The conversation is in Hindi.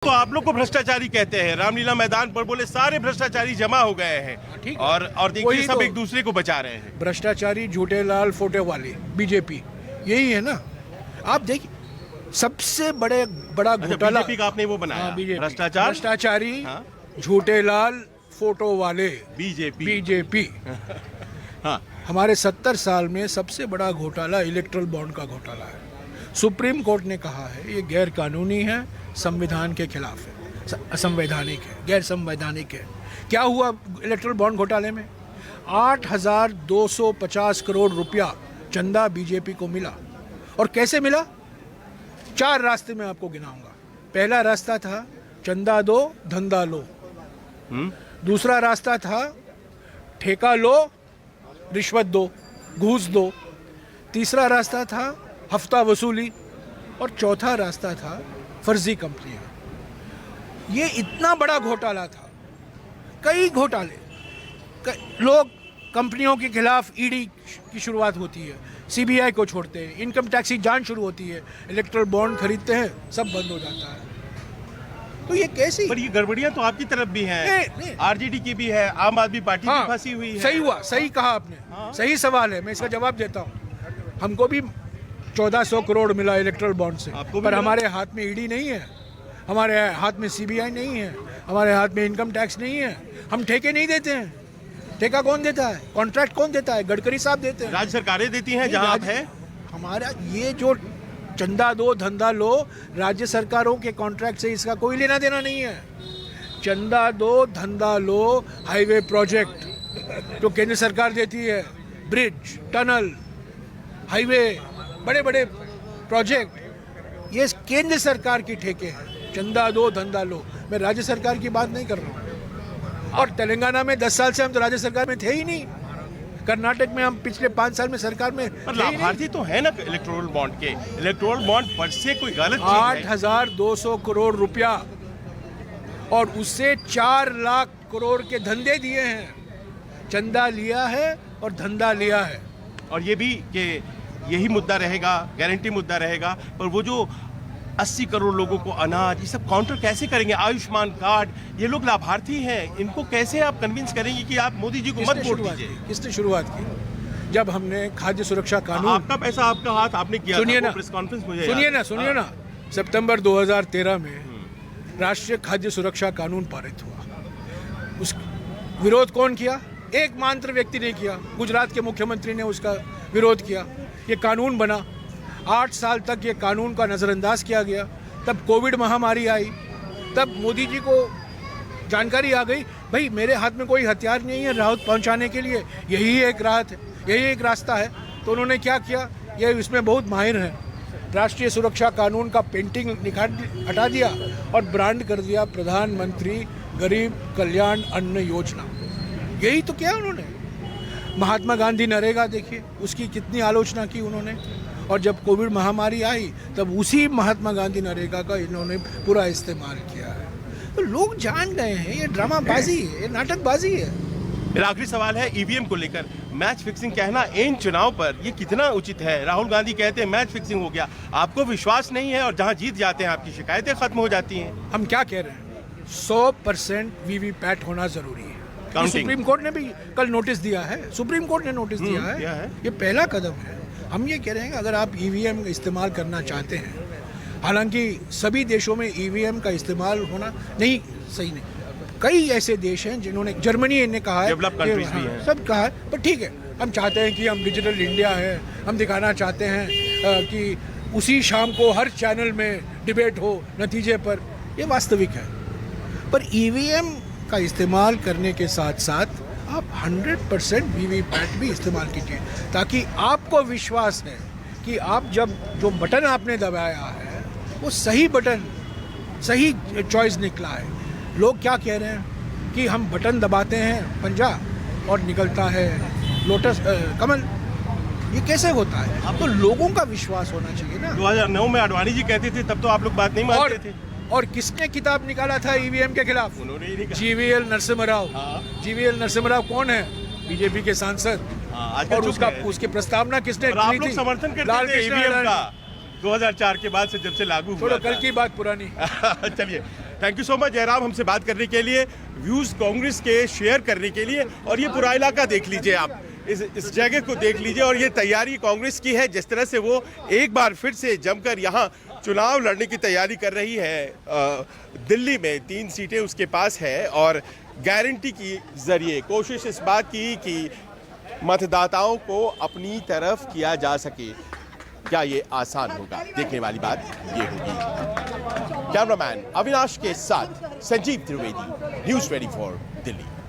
तो आप लोग को भ्रष्टाचारी कहते हैं। रामलीला मैदान पर बोले सारे भ्रष्टाचारी जमा हो गए हैं और देखिए सब एक दूसरे को बचा रहे हैं। भ्रष्टाचारी झूठे लाल फोटे वाले बीजेपी यही है ना। आप देखिए सबसे बड़ा घोटाला बीजेपी का आपने वो बनाया भ्रष्टाचारी झूठे लाल फोटो वाले बीजेपी हाँ। हमारे 70 साल में सबसे बड़ा घोटाला इलेक्ट्रल बॉन्ड का घोटाला है। सुप्रीम कोर्ट ने कहा है ये गैर कानूनी है, संविधान के खिलाफ है, असंवैधानिक है, गैर संवैधानिक है। क्या हुआ इलेक्ट्रल बॉन्ड घोटाले में? 8,250 करोड़ रुपया चंदा बीजेपी को मिला। और कैसे मिला? 4 रास्ते में आपको गिनाऊंगा। पहला रास्ता था चंदा दो धंधा लो, दूसरा रास्ता था ठेका लो रिश्वत दो घूस दो, तीसरा रास्ता था हफ्ता वसूली और चौथा रास्ता था फर्जी कंपनियां। ये इतना बड़ा घोटाला था। कई घोटाले लोग कंपनियों के खिलाफ ईडी की शुरुआत होती है, सीबीआई को छोड़ते हैं, इनकम टैक्स की जांच शुरू होती है, इलेक्ट्रल बॉन्ड खरीदते हैं, सब बंद हो जाता है। तो ये कैसी? पर ये गड़बड़ियां तो आपकी तरफ भी हैं, आरजेडी की भी है, आम आदमी पार्टी भी फंसी हुई है। सही हुआ, सही कहा आपने। सही सवाल है, मैं इसका जवाब देता हूँ। हमको भी 1400 करोड़ मिला इलेक्ट्रल बॉन्ड से, पर हमारे हाथ में ईडी नहीं है, हमारे हाथ में सीबीआई नहीं है, हमारे हाथ में इनकम टैक्स नहीं है। हम ठेके नहीं देते हैं। ठेका कौन देता है? कॉन्ट्रैक्ट कौन देता है? गडकरी साहब देते हैं। राज्य सरकारें देती हैं जहां आप है। हमारा ये जो चंदा दो धंधा लो, राज्य सरकारों के कॉन्ट्रैक्ट से इसका कोई लेना देना नहीं है। चंदा दो धंधा लो हाईवे प्रोजेक्ट जो केंद्र सरकार देती है, ब्रिज, टनल, हाईवे, बड़े बड़े प्रोजेक्ट, ये केंद्र सरकार की ठेके हैं। चंदा दो धंधा लो। मैं राज्य सरकार की बात नहीं कर रहा हूँ। और तेलंगाना में 10 साल से हम तो राज्य सरकार में थे ही नहीं। कर्नाटक में हम पिछले 5 साल में सरकार में लाभार्थी तो है ना इलेक्ट्रोल बॉन्ड के। इलेक्ट्रोल बॉन्ड पर से कोई गलत 8,200 करोड़ रुपया और उससे 4 लाख करोड़ के धंधे दिए हैं। चंदा लिया है और धंधा लिया है। और ये भी कि यही मुद्दा रहेगा, गारंटी मुद्दा रहेगा। पर वो जो 80 करोड़ लोगों को अनाज, ये सब काउंटर कैसे करेंगे? आयुष्मान कार्ड, ये लोग लाभार्थी हैं, इनको कैसे आप कन्विंस करेंगे कि आप मोदी जी को मत वोट दीजिए? किसने शुरुआत की? जब हमने खाद्य सुरक्षा कानून, आपका पैसा आपका हाथ, आपने किया। सुनिए ना, प्रेस कॉन्फ्रेंस मुझे सुनिए ना, सितंबर 2013 में राष्ट्रीय खाद्य सुरक्षा कानून पारित हुआ। उस विरोध कौन किया? एक मात्र व्यक्ति ने किया। गुजरात के मुख्यमंत्री ने उसका विरोध किया। ये कानून बना। 8 साल तक ये कानून का नज़रअंदाज किया गया। तब कोविड महामारी आई, तब मोदी जी को जानकारी आ गई भाई मेरे हाथ में कोई हथियार नहीं है राहत पहुंचाने के लिए, यही एक राहत है, यही एक रास्ता है। तो उन्होंने क्या किया? ये इसमें बहुत माहिर है। राष्ट्रीय सुरक्षा कानून का पेंटिंग हटा दिया और ब्रांड कर दिया प्रधानमंत्री गरीब कल्याण अन्न योजना। यही तो किया उन्होंने। महात्मा गांधी नरेगा देखिए, उसकी कितनी आलोचना की उन्होंने। और जब कोविड महामारी आई तब उसी महात्मा गांधी नरेगा का इन्होंने पूरा इस्तेमाल किया है। तो लोग जान गए हैं ये ड्रामाबाजी है, ये नाटकबाजी है। मेरा आखिरी सवाल है ईवीएम को लेकर। मैच फिक्सिंग कहना इन चुनाव पर ये कितना उचित है? राहुल गांधी कहते हैं मैच फिक्सिंग हो गया, आपको विश्वास नहीं है और जहां जीत जाते हैं आपकी शिकायतें खत्म हो जाती हैं। हम क्या कह रहे हैं? 100% वीवीपैट होना जरूरी है। सुप्रीम कोर्ट ने भी कल नोटिस दिया है। सुप्रीम कोर्ट ने नोटिस दिया है। ये पहला कदम है। हम ये कह रहे हैं अगर आप ईवीएम इस्तेमाल करना चाहते हैं, हालांकि सभी देशों में ईवीएम का इस्तेमाल होना नहीं सही नहीं। कई ऐसे देश हैं जिन्होंने, जर्मनी ने कहा है, डेवलप कंट्रीज भी हैं, सब कहा है। पर ठीक है, हम चाहते हैं कि हम डिजिटल इंडिया है, हम दिखाना चाहते हैं कि उसी शाम को हर चैनल में डिबेट हो नतीजे पर। ये वास्तविक है। पर ईवीएम का इस्तेमाल करने के साथ साथ आप 100% वीवीपैट भी इस्तेमाल कीजिए, ताकि आपको विश्वास है कि आप जब जो बटन आपने दबाया है वो सही बटन, सही चॉइस निकला है। लोग क्या कह रहे हैं कि हम बटन दबाते हैं पंजा और निकलता है लोटस कमल। ये कैसे होता है? आपको लोगों का विश्वास होना चाहिए ना। 2009 में आडवाणी जी कहते थे, तब तो आप लोग बात नहीं मानते थे। और किसने किताब निकाला था ईवीएम के खिलाफ? उन्होंने ही निकाला। जीवीएल नरसिम्हा राव। जीवीएल नरसिम्हा राव कौन है? बीजेपी के सांसद। और उसकी प्रस्तावना किसने की थी? समर्थन करते थे ईवीएम का 2004 के बाद से, जब से लागू हुआ। कल की बात पुरानी। चलिए। Thank you so much Jairam, हमसे बात करने के लिए, व्यूज कांग्रेस के शेयर करने के लिए। और ये पूरा इलाका देख लीजिए आप, इस जगह को देख लीजिए, और ये तैयारी कांग्रेस की है, जिस तरह से वो एक बार फिर से जमकर यहाँ चुनाव लड़ने की तैयारी कर रही है। दिल्ली में 3 सीटें उसके पास है और गारंटी की जरिए कोशिश इस बात की कि मतदाताओं को अपनी तरफ किया जा सके। क्या ये आसान होगा? देखने वाली बात ये होगी। कैमरामैन अविनाश के साथ संजीव त्रिवेदी, न्यूज़ 24 दिल्ली।